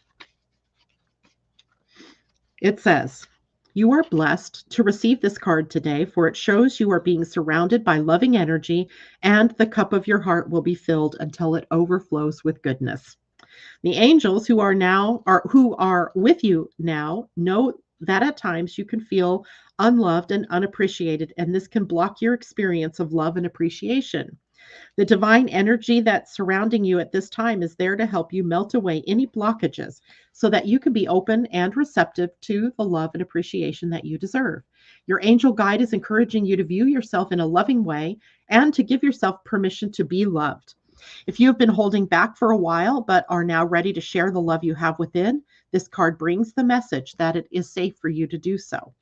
It says, you are blessed to receive this card today, for it shows you are being surrounded by loving energy, and the cup of your heart will be filled until it overflows with goodness. The angels who are with you now know that at times you can feel unloved and unappreciated, and this can block your experience of love and appreciation. The divine energy that's surrounding you at this time is there to help you melt away any blockages so that you can be open and receptive to the love and appreciation that you deserve. Your angel guide is encouraging you to view yourself in a loving way and to give yourself permission to be loved. If you have been holding back for a while but are now ready to share the love you have within, this card brings the message that it is safe for you to do so.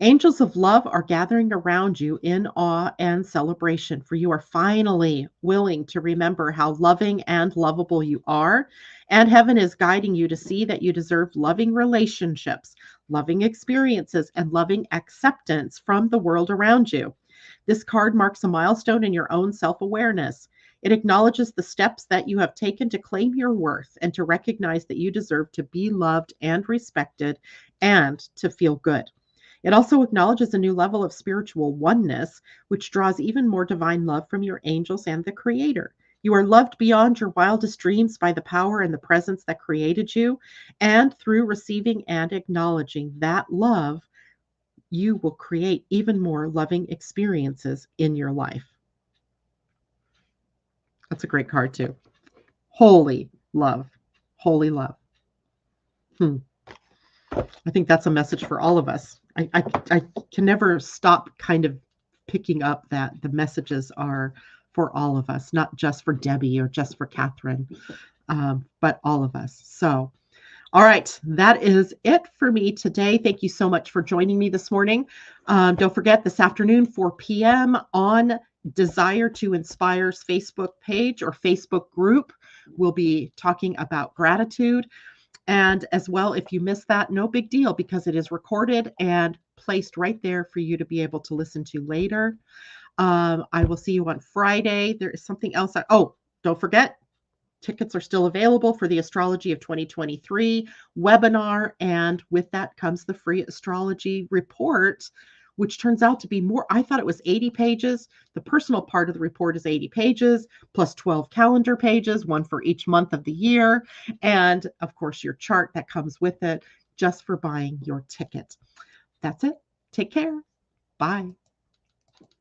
Angels of love are gathering around you in awe and celebration, for you are finally willing to remember how loving and lovable you are, and heaven is guiding you to see that you deserve loving relationships, loving experiences, and loving acceptance from the world around you. This card marks a milestone in your own self-awareness. It acknowledges the steps that you have taken to claim your worth and to recognize that you deserve to be loved and respected and to feel good. It also acknowledges a new level of spiritual oneness, which draws even more divine love from your angels and the Creator. You are loved beyond your wildest dreams by the power and the presence that created you. And through receiving and acknowledging that love, you will create even more loving experiences in your life. That's a great card, too. Holy love. Holy love. I think that's a message for all of us. I can never stop kind of picking up that the messages are for all of us, not just for Debbie or just for Catherine, but all of us. So, all right, that is it for me today. Thank you so much for joining me this morning. Don't forget this afternoon, 4 p.m. on Desire to Inspire's Facebook page or Facebook group. We'll be talking about gratitude. And as well, if you missed that, no big deal because it is recorded and placed right there for you to be able to listen to later. I will see you on Friday. There is something else. Don't forget, tickets are still available for the Astrology of 2023 webinar. And with that comes the free astrology report, which turns out to be more. I thought it was 80 pages. The personal part of the report is 80 pages, plus 12 calendar pages, one for each month of the year. And of course, your chart that comes with it just for buying your ticket. That's it. Take care. Bye.